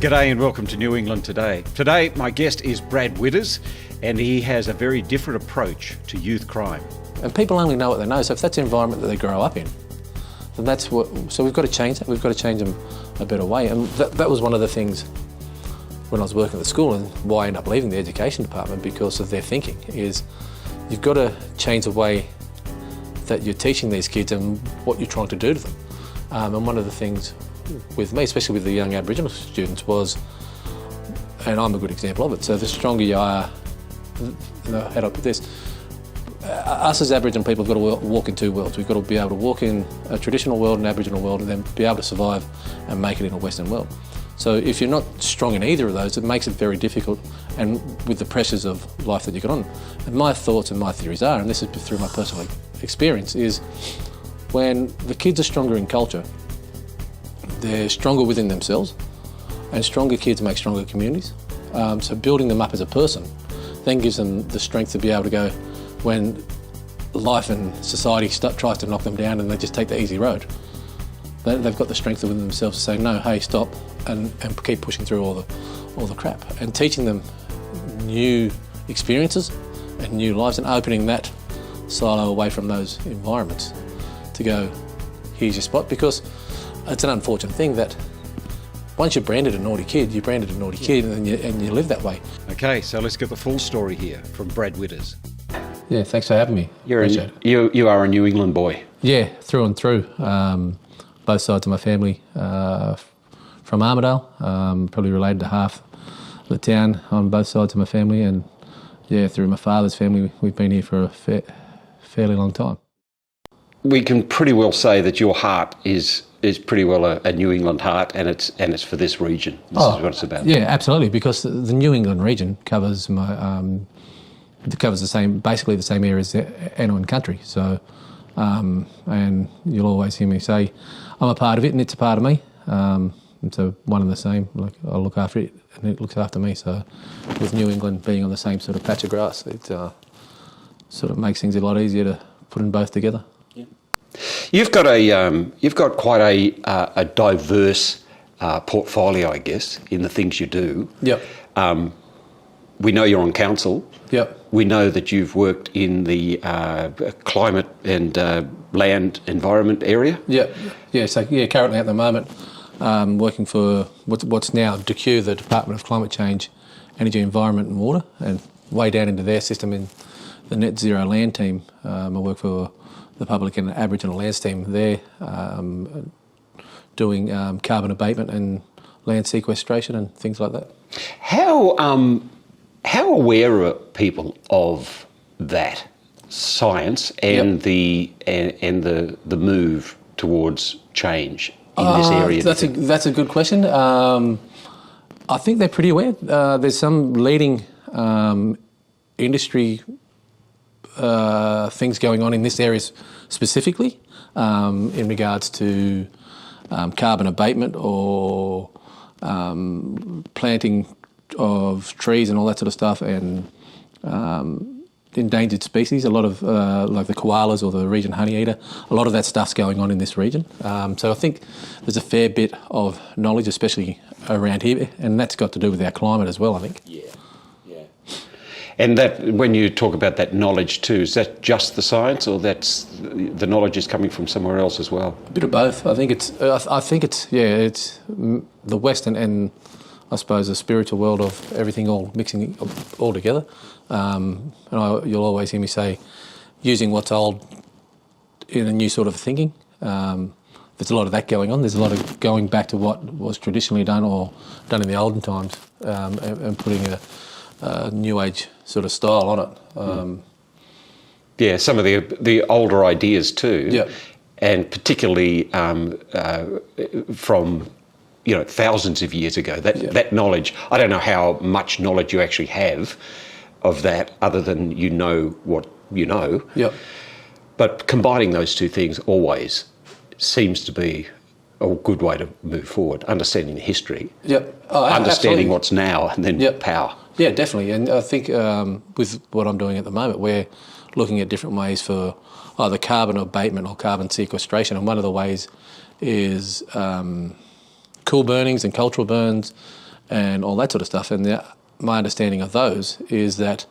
G'day and welcome to New England Today. Today, my guest is Brad Widders, and he has a very different approach to youth crime. And people only know what they know, so if that's the environment that they grow up in, then that's what. So we've got to change that. We've got to change them a better way. And that was one of the things when I was working at the school, and why I ended up leaving the education department, because of their thinking, is you've got to change the way that you're teaching these kids and what you're trying to do to them. And one of the things with me, especially with the young Aboriginal students, was, and I'm a good example of it, so the stronger you are, how do I put this? Us as Aboriginal people have got to walk in two worlds. We've got to be able to walk in a traditional world, an Aboriginal world, and then be able to survive and make it in a Western world. So if you're not strong in either of those, it makes it very difficult, and with the pressures of life that you get on. And my thoughts and my theories are, and this is through my personal experience, is when the kids are stronger in culture, they're stronger within themselves, and stronger kids make stronger communities. So building them up as a person then gives them the strength to be able to go when life and society tries to knock them down and they just take the easy road. They've got the strength within themselves to say, no, hey, stop, and keep pushing through all the crap. And teaching them new experiences and new lives, and opening that silo away from those environments to go, here's your spot. Because it's an unfortunate thing that once you're branded a naughty kid, you're branded a naughty kid, and you live that way. Okay, so let's get the full story here from Brad Widders. Yeah, thanks for having me. You are a New England boy. Yeah, through and through. Both sides of my family from Armidale, probably related to half the town on both sides of my family, and yeah, through my father's family, we've been here for a fairly long time. We can pretty well say that your heart is pretty well a New England heart, and it's for this region. This is what it's about. Yeah, absolutely, because the New England region covers basically the same area as Anouan country. So, and you'll always hear me say, I'm a part of it, and it's a part of me. And so one and the same. Like, I look after it, and it looks after me. So, with New England being on the same sort of patch of grass, it sort of makes things a lot easier to put them both together. You've got quite a diverse portfolio, I guess, in the things you do. Yep. We know you're on council. Yep. We know that you've worked in the climate and land environment area. Yep. Yeah. So currently at the moment, working for what's now DECU, the Department of Climate Change, Energy, Environment and Water, and way down into their system in the Net Zero Land team. I work for the Public and Aboriginal Lands team there, doing carbon abatement and land sequestration and things like that. How aware are people of that science and the move towards change in this area? That's a good question. I think they're pretty aware. There's some leading industry things going on in this area specifically in regards to carbon abatement or planting of trees and all that sort of stuff, and endangered species. A lot of like the koalas or the region honeyeater, a lot of that stuff's going on in this region. So I think there's a fair bit of knowledge, especially around here, and that's got to do with our climate as well, I think. Yeah. And that, when you talk about that knowledge too, is that just the science, or that's the knowledge is coming from somewhere else as well? A bit of both. I think it's it's the West and I suppose the spiritual world of everything all mixing all together. You'll always hear me say, using what's old in a new sort of thinking. There's a lot of that going on. There's a lot of going back to what was traditionally done or done in the olden times, and putting a new age sort of style on it. Some of the older ideas too. Yeah. And particularly from thousands of years ago. That knowledge, I don't know how much knowledge you actually have of that, other than you know what you know. Yep. But combining those two things always seems to be a good way to move forward, understanding the history, understanding absolutely. What's now, and then power. Yeah, definitely. And I think with what I'm doing at the moment, we're looking at different ways for either carbon abatement or carbon sequestration. And one of the ways is cool burnings and cultural burns and all that sort of stuff. And my understanding of those is that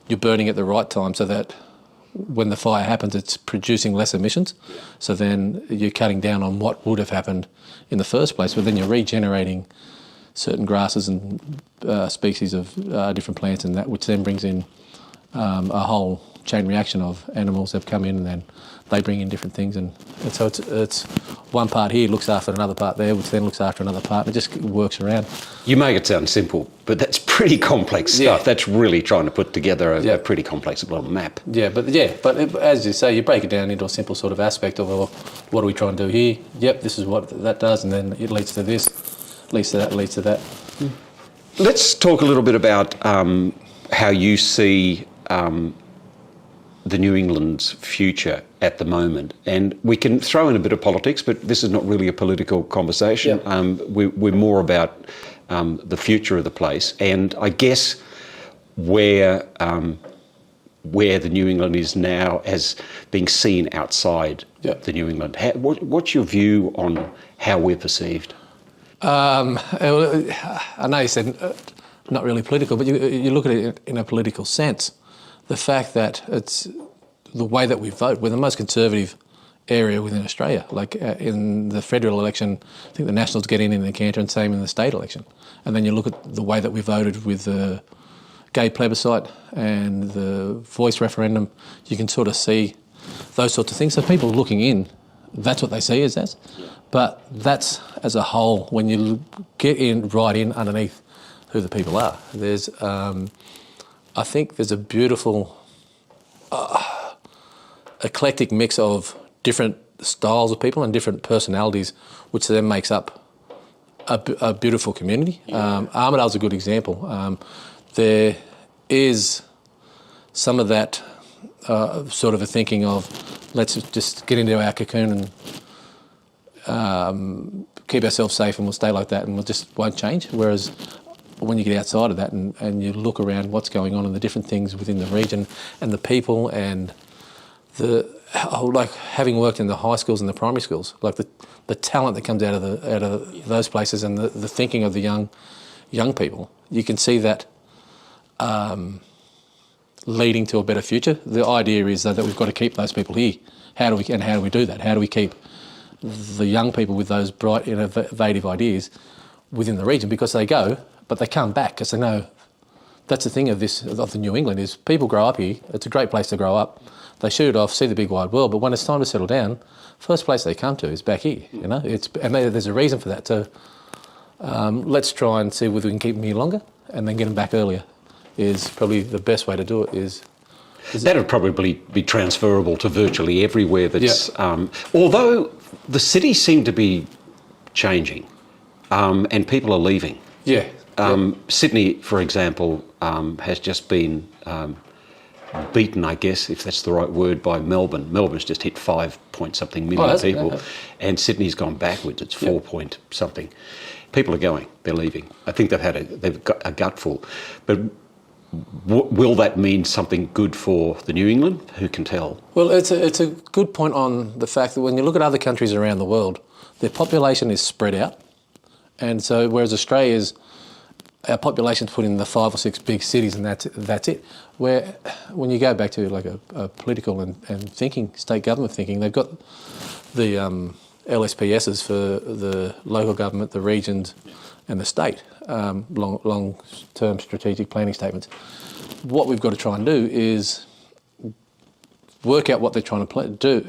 you're burning at the right time so that when the fire happens, it's producing less emissions. So then you're cutting down on what would have happened in the first place, but then you're regenerating certain grasses and species of different plants and that, which then brings in a whole chain reaction of animals that come in, and then they bring in different things, and so it's one part here looks after another part there, which then looks after another part, and it just works around. You make it sound simple, but that's pretty complex stuff. That's really trying to put together a pretty complex little map. But as you say, you break it down into a simple sort of aspect of, well, what do we try and do here? Yep, this is what that does, and then it leads to this, leads to that, leads to that. Let's talk a little bit about how you see the New England's future at the moment. And we can throw in a bit of politics, but this is not really a political conversation. We're more about the future of the place. And I guess where the New England is now as being seen outside the New England. What's your view on how we're perceived? I know you said not really political, but you look at it in a political sense. The fact that it's the way that we vote, we're the most conservative area within Australia. Like in the federal election, I think the Nationals get in the canter, and same in the state election. And then you look at the way that we voted with the gay plebiscite and the voice referendum, you can sort of see those sorts of things. So people looking in, that's what they see as that. But that's as a whole, when you get right in underneath who the people are, there's I think there's a beautiful eclectic mix of different styles of people and different personalities, which then makes up a beautiful community. Armidale's a good example. There is some of that sort of a thinking of, let's just get into our cocoon and keep ourselves safe, and we'll stay like that, and we'll just won't change. Whereas when you get outside of that and you look around what's going on and the different things within the region and the people and like having worked in the high schools and the primary schools, like the talent that comes out of those places and the thinking of the young people, you can see that leading to a better future. The idea is that we've got to keep those people here. How do we do that? How do we keep the young people with those bright, innovative ideas within the region? Because they go, but they come back because they know. That's the thing of the New England is people grow up here. It's a great place to grow up. They shoot off, see the big wide world, but when it's time to settle down, first place they come to is back here. There's a reason for that. So let's try and see whether we can keep them here longer and then get them back earlier. Is probably the best way to do it. That would probably be transferable to virtually everywhere. Although the cities seem to be changing, and people are leaving. Sydney, for example, has just been beaten, I guess, if that's the right word, by Melbourne. Melbourne's just hit 5-point-something million people, and Sydney's gone backwards. It's 4-point-something. People are going. They're leaving. I think they've got a gutful. But will that mean something good for the New England? Who can tell? Well, it's a good point on the fact that when you look at other countries around the world, their population is spread out. And so whereas Australia's, our population's put in the 5 or 6 big cities and that's it. Where when you go back to like a political and thinking, state government thinking, they've got the LSPSs for the local government, the regions and the state, long-term strategic planning statements. What we've got to try and do is work out what they're trying to do,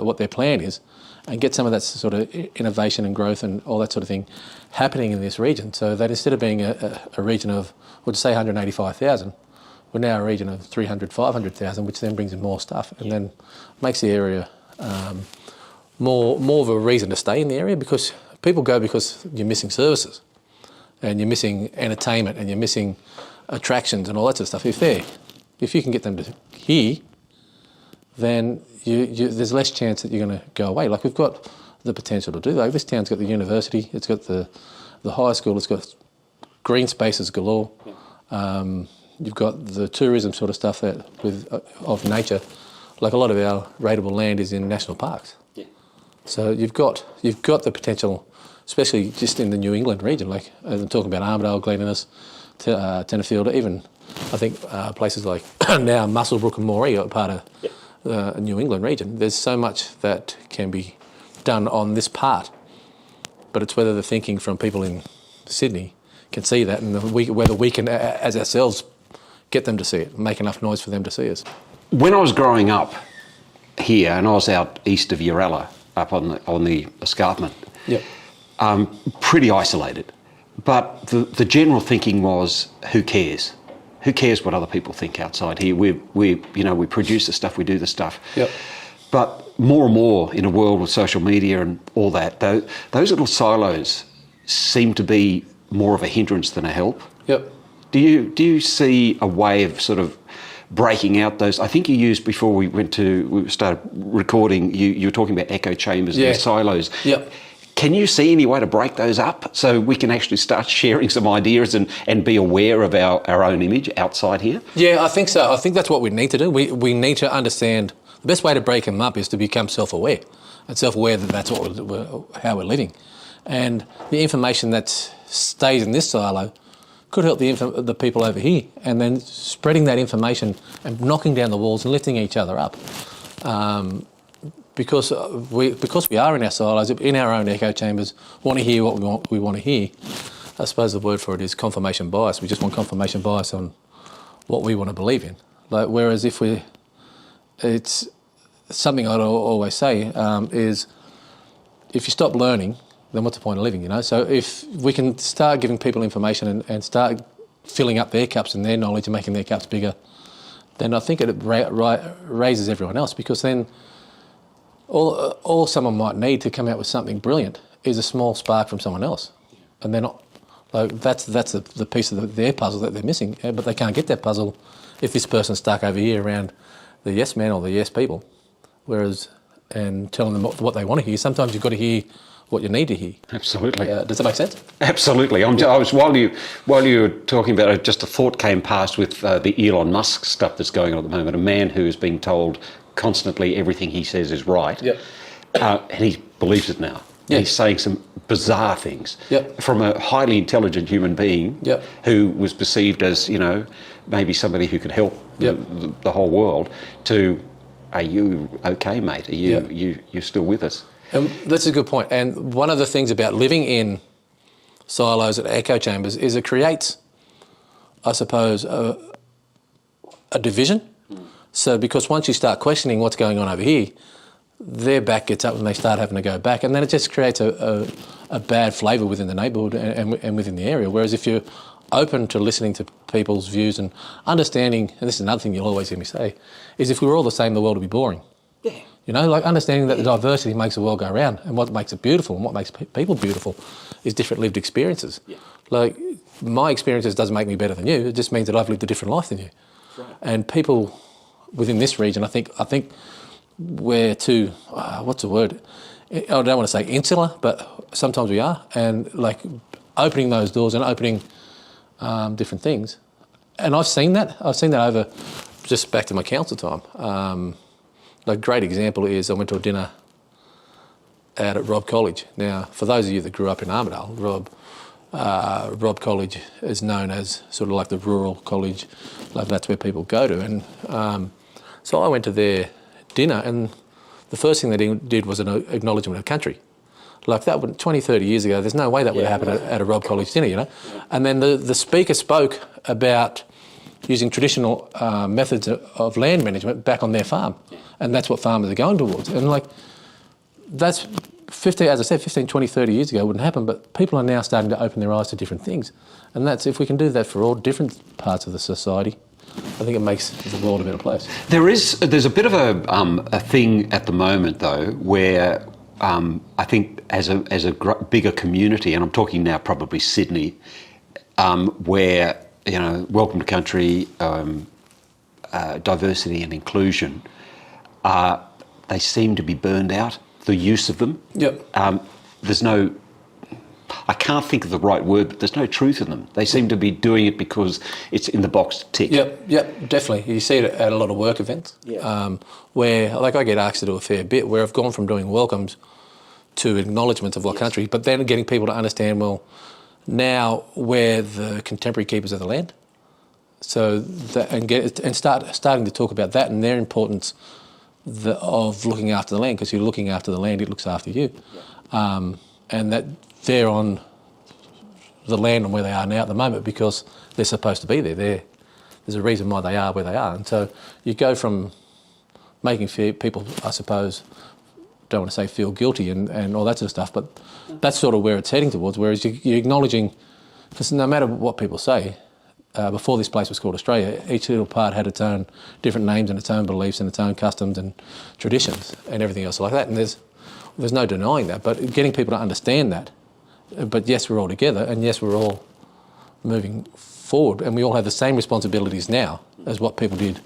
what their plan is, and get some of that sort of innovation and growth and all that sort of thing happening in this region, so that instead of being a region of, we'll just say 185,000, we're now a region of 300, 500,000, which then brings in more stuff and then makes the area more of a reason to stay in the area, because people go because you're missing services and you're missing entertainment and you're missing attractions and all that sort of stuff. If you can get them to here, then there's less chance that you're going to go away. Like we've got the potential to do that. This town's got the university, it's got the high school, it's got green spaces galore. You've got the tourism sort of stuff of nature. Like a lot of our rateable land is in national parks. So you've got the potential especially just in the New England region. Like I'm talking about Armidale, Gleninnes, Tenterfield, even I think places like now Muswellbrook and Moree are part of the New England region. There's so much that can be done on this part, but it's whether the thinking from people in Sydney can see that, and whether we can, as ourselves, get them to see it, make enough noise for them to see us. When I was growing up here, and I was out east of Uralla, up on the escarpment, pretty isolated. But the general thinking was, who cares? Who cares what other people think outside here? We produce the stuff, we do the stuff. Yep. But more and more in a world with social media and all that, those little silos seem to be more of a hindrance than a help. Yep. Do you see a way of sort of breaking out those? I think you used, before we started recording, you were talking about echo chambers and silos. Yep. Can you see any way to break those up so we can actually start sharing some ideas and be aware of our own image outside here? Yeah, I think so. I think that's what we need to do. We need to understand. The best way to break them up is to become self-aware, and self-aware that that's how we're living. And the information that stays in this silo could help the people over here, and then spreading that information and knocking down the walls and lifting each other up. Because we are in our silos, in our own echo chambers, want to hear what we want to hear. I suppose the word for it is confirmation bias. We just want confirmation bias on what we want to believe in. Whereas it's something I'd always say is, if you stop learning, then what's the point of living, you know? So if we can start giving people information and start filling up their cups and their knowledge and making their cups bigger, then I think it raises everyone else, because then all someone might need to come out with something brilliant is a small spark from someone else. And they're not, that's the piece of their puzzle that they're missing, but they can't get that puzzle if this person's stuck over here around the yes man or the yes people, and telling them what they want to hear. Sometimes you've got to hear what you need to hear. Absolutely. Does that make sense? Absolutely. While you were talking about it, just a thought came past with the Elon Musk stuff that's going on at the moment. A man who is being told constantly everything he says is right, and he believes it now. Yep. He's saying some bizarre things from a highly intelligent human being who was perceived as, maybe somebody who could help the whole world, to, are you okay, mate? Are you still with us? And that's a good point. And one of the things about living in silos and echo chambers is it creates, I suppose, a division. So because once you start questioning what's going on over here, their back gets up and they start having to go back. And then it just creates a bad flavour within the neighbourhood and within the area. Whereas if you're open to listening to people's views and understanding, and this is another thing you'll always hear me say, is if we were all the same, the world would be boring. Yeah. Understanding that the diversity makes the world go round, and what makes it beautiful and what makes people beautiful is different lived experiences. Yeah. My experiences doesn't make me better than you. It just means that I've lived a different life than you. Right. And people within this region, I think we're too, what's the word? I don't want to say insular, but sometimes we are. And opening those doors and opening different things. And I've seen that over, just back to my council time. A great example is I went to a dinner out at Robb College. Now, for those of you that grew up in Armidale, Robb College is known as sort of like the rural college. That's where people go to. And so I went to their dinner, and the first thing they did was an acknowledgement of country. That would 20, 30 years ago, there's no way that would happen at a Robb College dinner, Yeah. And then the speaker spoke about using traditional methods of land management back on their farm. And that's what farmers are going towards. And that's 15, 20, 30 years ago wouldn't happen, but people are now starting to open their eyes to different things. And that's, if we can do that for all different parts of the society, I think it makes the world a better place. There's a bit of a thing at the moment, though, where I think as a bigger community, and I'm talking now probably Sydney, where welcome to country, diversity and inclusion, they seem to be burned out. The use of them. Yep. I can't think of the right word, but there's no truth in them. They seem to be doing it because it's in the box to tick. Yep, definitely. You see it at a lot of work events, where I get asked to do a fair bit, where I've gone from doing welcomes to acknowledgements of what country, but then getting people to understand, well, now we're the contemporary keepers of the land. So starting to talk about that and their importance of looking after the land, because you're looking after the land, it looks after you. Yeah. And that they're on the land and where they are now at the moment because they're supposed to be there. There's a reason why they are where they are. And so you go from making people, I suppose, don't want to say feel guilty and all that sort of stuff, but that's sort of where it's heading towards, whereas you're acknowledging, because no matter what people say, before this place was called Australia, each little part had its own different names and its own beliefs and its own customs and traditions and everything else like that. And there's no denying that, but getting people to understand that. But yes, we're all together, and yes, we're all moving forward, and we all have the same responsibilities now as what people did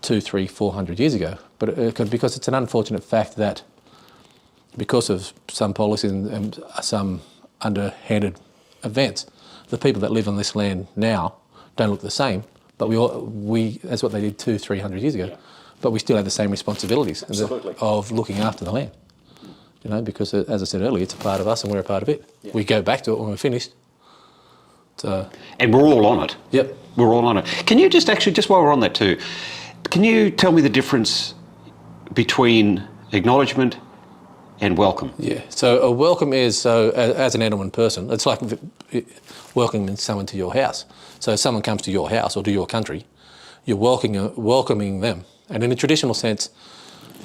200, 300, 400 years ago. But because it's an unfortunate fact that because of some policies and some underhanded events, the people that live on this land now don't look the same, but that's what they did 200, 300 years ago. Yeah. But we still have the same responsibilities of looking after the land. You know, because as I said earlier, it's a part of us and we're a part of it. Yeah. We go back to it when we're finished. And we're all on it. Yep. We're all on it. Can you just while we're on that too, can you tell me the difference between acknowledgement and welcome? Yeah. So a welcome is, as an Edelman person, it's like welcoming someone to your house. So if someone comes to your house or to your country, you're welcoming them. And in a traditional sense,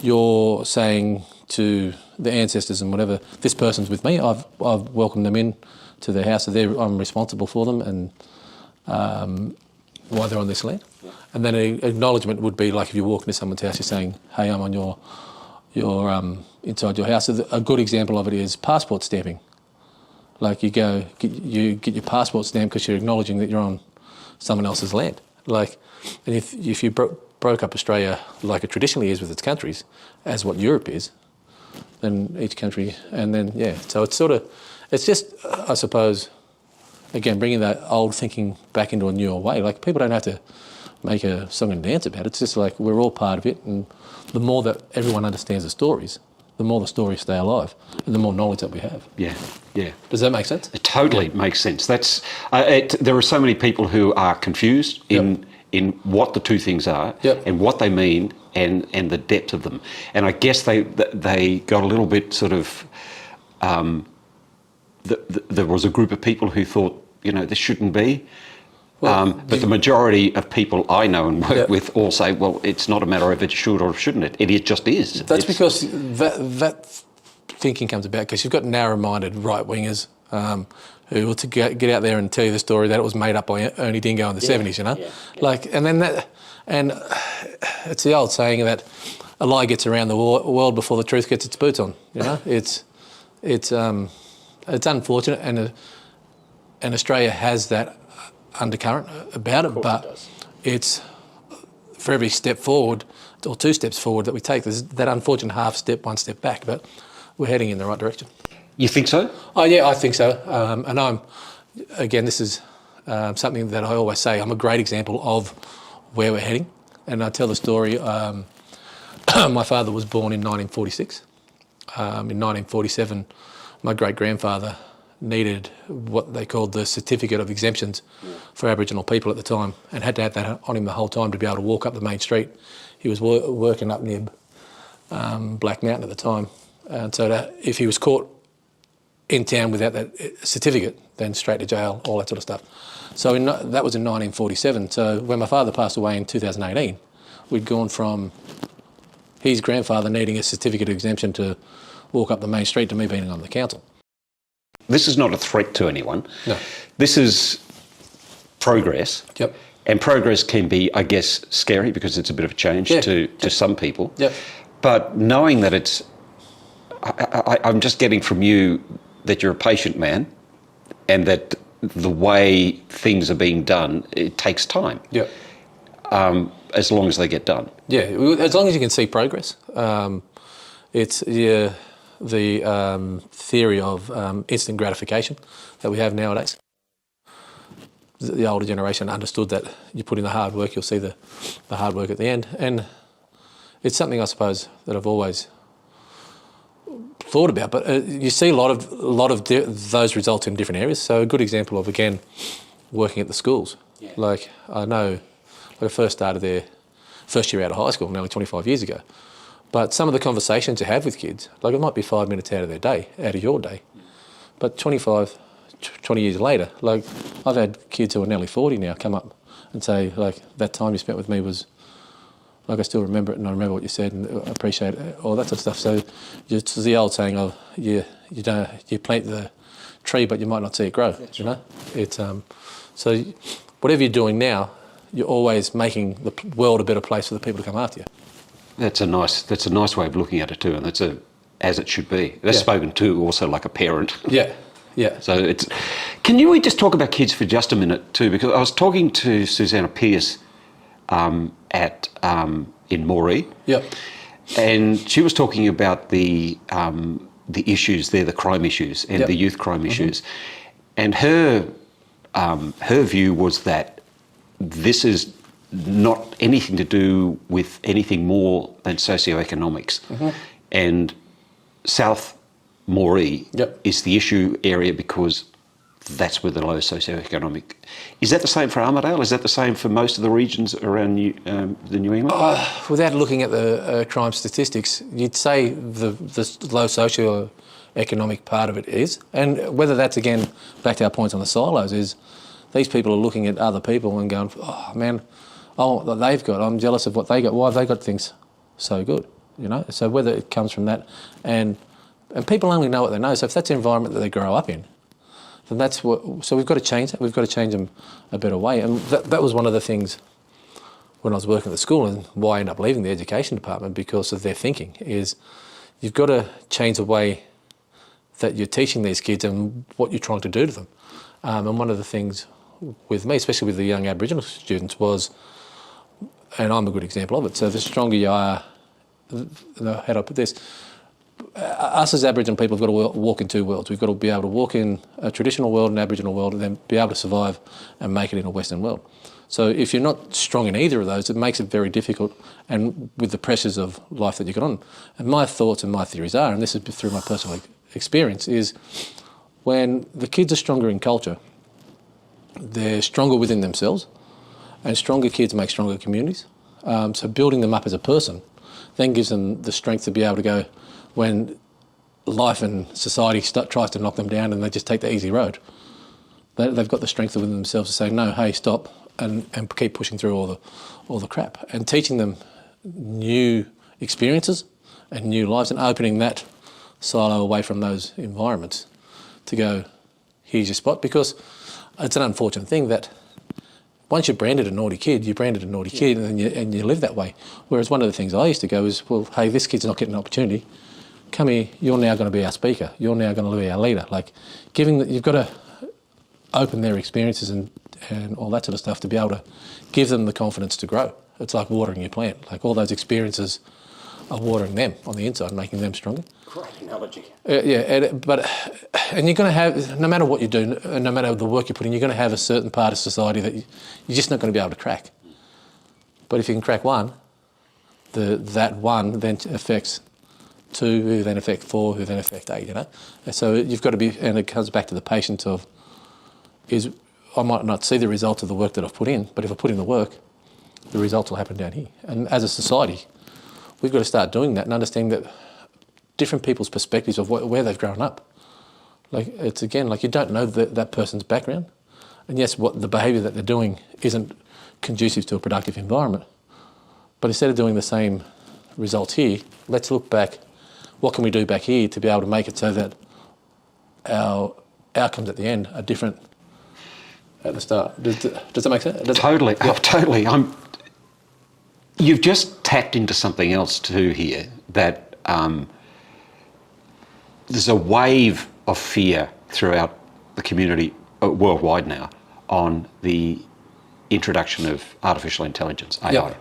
you're saying to the ancestors and whatever, this person's with me, I've welcomed them in to their house, so I'm responsible for them and while they're on this land. Yeah. And then an acknowledgement would be like if you walk into someone's house, you're saying, hey, I'm on your inside your house. So a good example of it is passport stamping. Like you get your passport stamped because you're acknowledging that you're on someone else's land. Like, and if you broke up Australia like it traditionally is with its countries, as what Europe is, then each country, and then, yeah. So it's just, I suppose, again, bringing that old thinking back into a newer way. Like, people don't have to make a song and dance about it. It's just like we're all part of it, and the more that everyone understands the stories, the more the stories stay alive, and the more knowledge that we have. Yeah, yeah. Does that make sense? It totally makes sense. That's there are so many people who are confused in what the two things are and what they mean and the depth of them. And I guess they got a little bit sort of. There was a group of people who thought, this shouldn't be. But the majority of people I know and work with all say, well, it's not a matter of it should or shouldn't it. It just is. That's because that thinking comes about because you've got narrow-minded right-wingers who will get out there and tell you the story that it was made up by Ernie Dingo in the 70s, and it's the old saying that a lie gets around the world before the truth gets its boots on. It's unfortunate, and Australia has that undercurrent about it, but it's for every step forward or two steps forward that we take, there's that unfortunate half step, one step back, but we're heading in the right direction. You think so? Oh yeah, I think so. And this is something that I always say, I'm a great example of where we're heading. And I tell the story, my father was born in 1946. In 1947, my great-grandfather needed what they called the Certificate of Exemptions for Aboriginal people at the time, and had to have that on him the whole time to be able to walk up the main street. He was working up near Black Mountain at the time, and so if he was caught in town without that certificate, then straight to jail, all that sort of stuff. So that was in 1947. So when my father passed away in 2018, we'd gone from his grandfather needing a certificate of exemption to walk up the main street to me being on the council. This is not a threat to anyone. No. This is progress. Yep. And progress can be, I guess, scary because it's a bit of a change to some people. Yep. But knowing that it's... I'm just getting from you that you're a patient man and that the way things are being done, it takes time. Yep. As long as they get done. Yeah, as long as you can see progress. It's the theory of instant gratification that we have nowadays. The older generation understood that you put in the hard work, you'll see the hard work at the end. And it's something, I suppose, that I've always thought about, but you see a lot of those results in different areas. So a good example of, again, working at the schools. Yeah. Like I know, I first started there, first year out of high school, nearly 25 years ago. But some of the conversations you have with kids, like it might be 5 minutes out of their day, out of your day, but 20 years later, like I've had kids who are nearly 40 now come up and say, like, that time you spent with me was, like, I still remember it and I remember what you said and I appreciate it, all that sort of stuff. So it's the old saying of, you plant the tree but you might not see it grow. That's you know, right. It's so whatever you're doing now, you're always making the world a better place for the people to come after you. That's a nice way of looking at it too, and that's as it should be. That's spoken to also like a parent. Yeah. Yeah. So it's. Can we just talk about kids for just a minute too? Because I was talking to Susanna Pierce in Moree. Yep. And she was talking about the issues there, the crime issues and the youth crime issues, and her view was that this is not anything to do with anything more than socioeconomics, and South Moree is the issue area because that's where the low socioeconomic. Is that the same for Armidale? Is that the same for most of the regions around the New England? Without looking at the crime statistics, you'd say the low socioeconomic part of it is, and whether that's, again, back to our points on the silos, is these people are looking at other people and going, oh man, I want what they've got, I'm jealous of what they got, why have they got things so good, you know? So whether it comes from that, and people only know what they know, so if that's the environment that they grow up in, then that's what, so we've got to change that, we've got to change them a better way. And that was one of the things when I was working at the school and why I ended up leaving the education department, because of their thinking, is you've got to change the way that you're teaching these kids and what you're trying to do to them. And one of the things with me, especially with the young Aboriginal students, was, and I'm a good example of it, so the stronger you are, how do I put this? Us as Aboriginal people have got to walk in two worlds. We've got to be able to walk in a traditional world, an Aboriginal world, and then be able to survive and make it in a Western world. So if you're not strong in either of those, it makes it very difficult, and with the pressures of life that you get on. And my thoughts and my theories are, and this is through my personal experience, is when the kids are stronger in culture, they're stronger within themselves, and stronger kids make stronger communities. So building them up as a person then gives them the strength to be able to go, when life and society tries to knock them down and they just take the easy road, they've got the strength within themselves to say, no, hey, stop, and keep pushing through all the crap. And teaching them new experiences and new lives, and opening that silo away from those environments to go, here's your spot. Because it's an unfortunate thing that once you're branded a naughty kid, and you live that way. Whereas one of the things I used to go is, well, hey, this kid's not getting an opportunity. Come here, you're now going to be our speaker. You're now going to be our leader. Like, you've got to open their experiences and all that sort of stuff to be able to give them the confidence to grow. It's like watering your plant. Like, all those experiences are watering them on the inside, making them stronger. Great analogy. And you're going to have, no matter what you do, no matter the work you put in, you're going to have a certain part of society that you're just not going to be able to crack. But if you can crack one, that one then affects 2, who then affect 4, who then affect 8, you know? And so you've got to be, and it comes back to the patience of, I might not see the results of the work that I've put in, but if I put in the work, the results will happen down here. And as a society, we've got to start doing that and understanding that different people's perspectives of where they've grown up. Like, it's again, like, you don't know that person's background. And yes, what the behaviour that they're doing isn't conducive to a productive environment. But instead of doing the same results here, let's look back, what can we do back here to be able to make it so that our outcomes at the end are different at the start. Does that make sense? Totally, yeah. Totally. You've just tapped into something else too here, that there's a wave of fear throughout the community worldwide now on the introduction of artificial intelligence, AI. Yep.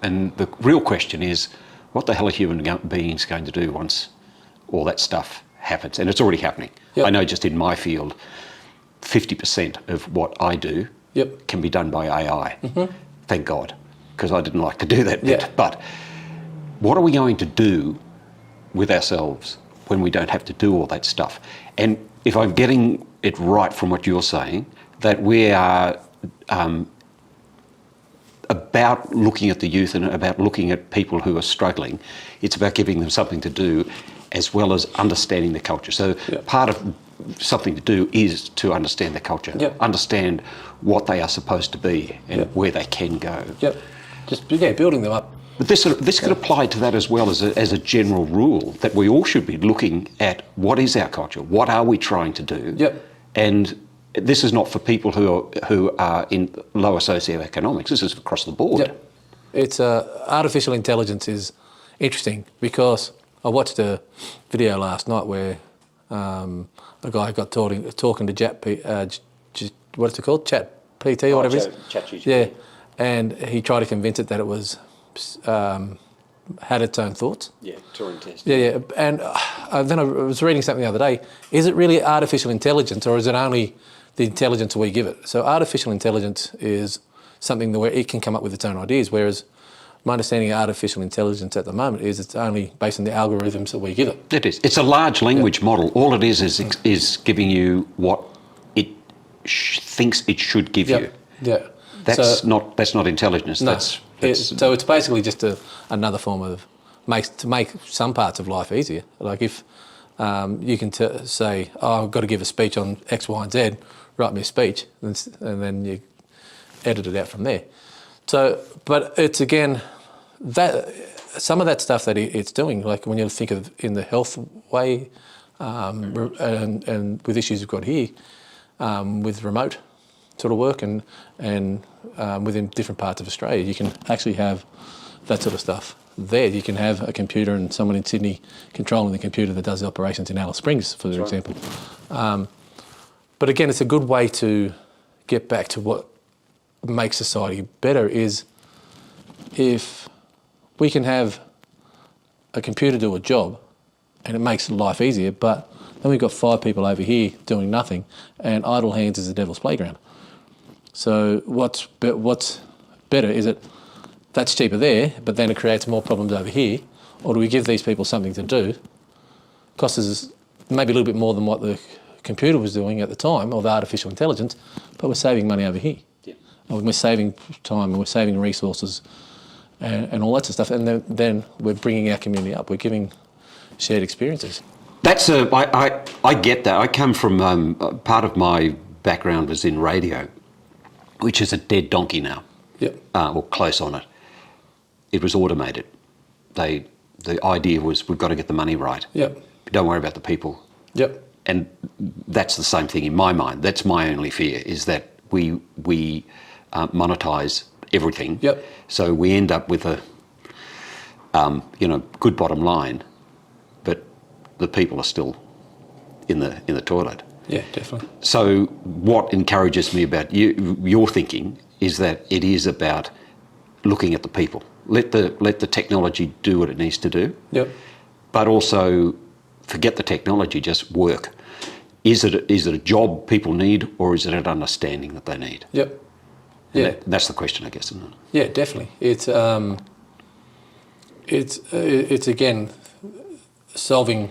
And the real question is, what the hell are human beings going to do once all that stuff happens? And it's already happening. Yep. I know just in my field, 50% of what I do can be done by AI. Mm-hmm. Thank God, because I didn't like to do that bit. But what are we going to do with ourselves when we don't have to do all that stuff. And if I'm getting it right from what you're saying, that we are about looking at the youth and about looking at people who are struggling, it's about giving them something to do as well as understanding the culture. So part of something to do is to understand the culture, understand what they are supposed to be and where they can go. Just building them up. But this could apply to that as well as a general rule, that we all should be looking at what is our culture, what are we trying to do, and this is not for people who are in lower socioeconomics. This is across the board. It's artificial intelligence is interesting because I watched a video last night where a guy got talking to what's it called? Chat PT or whatever it is. ChatGPT. Yeah, and he tried to convince it that it was had its own thoughts. Yeah, Turing test. Yeah. And then I was reading something the other day. Is it really artificial intelligence, or is it only the intelligence we give it? So artificial intelligence is something where it can come up with its own ideas, whereas my understanding of artificial intelligence at the moment is it's only based on the algorithms that we give it. It is. It's a large language model. All it is giving you what it thinks it should give you. Yeah. That's not intelligence. No. So it's basically just another form of to make some parts of life easier. Like if you can say, oh, I've got to give a speech on X, Y, and Z, write me a speech, and then you edit it out from there. So, but it's again, that some of that stuff that it's doing, like when you think of in the health way, and with issues we've got here, with remote sort of work and within different parts of Australia, you can actually have that sort of stuff there. You can have a computer and someone in Sydney controlling the computer that does the operations in Alice Springs, for example. But again, it's a good way to get back to what makes society better is if we can have a computer do a job and it makes life easier, but then we've got 5 people over here doing nothing, and idle hands is the devil's playground. So what's better is that's cheaper there, but then it creates more problems over here, or do we give these people something to do? Costs us maybe a little bit more than what the computer was doing at the time, or the artificial intelligence, but we're saving money over here. We're saving time, and we're saving resources, and all that sort of stuff. And then we're bringing our community up. We're giving shared experiences. I get that. I come from part of my background was in radio, which is a dead donkey now. Or close on it. It was automated. The idea was we've got to get the money right. Don't worry about the people. And that's the same thing in my mind. That's my only fear, is that we monetize everything. So we end up with a good bottom line, but the people are still in the toilet. Yeah, definitely. So what encourages me about your thinking is that it is about looking at the people. Let the technology do what it needs to do. But also forget the technology, just work. Is it a job people need, or is it an understanding that they need? That's the question, I guess, isn't it? Yeah, definitely. It's again solving.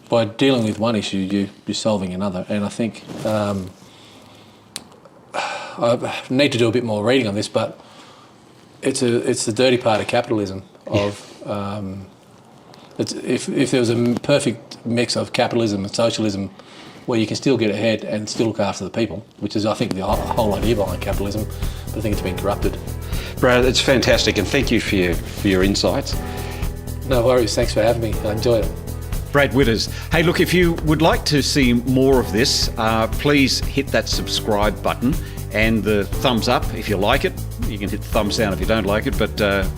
By dealing with one issue, you're solving another, and I think I need to do a bit more reading on this, but it's the dirty part of capitalism. If there was a perfect mix of capitalism and socialism, where you can still get ahead and still look after the people, which is, I think, the whole idea behind capitalism, but I think it's been corrupted. Brad, it's fantastic, and thank you for your insights. No worries. Thanks for having me. I enjoyed it. Brad Widders. Hey, look, if you would like to see more of this, please hit that subscribe button and the thumbs up if you like it. You can hit thumbs down if you don't like it, but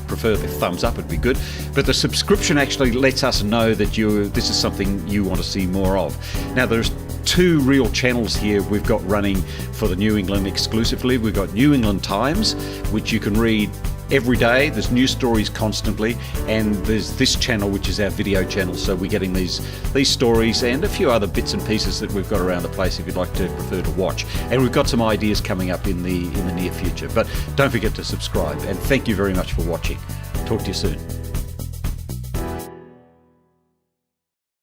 prefer the thumbs up, it'd be good. But the subscription actually lets us know that this is something you want to see more of. Now, there's 2 real channels here we've got running for the New England exclusively. We've got New England Times, which you can read every day. There's news stories constantly, and there's this channel, which is our video channel. So we're getting these stories and a few other bits and pieces that we've got around the place if you'd like to prefer to watch. And we've got some ideas coming up in the near future. But don't forget to subscribe, and thank you very much for watching. Talk to you soon.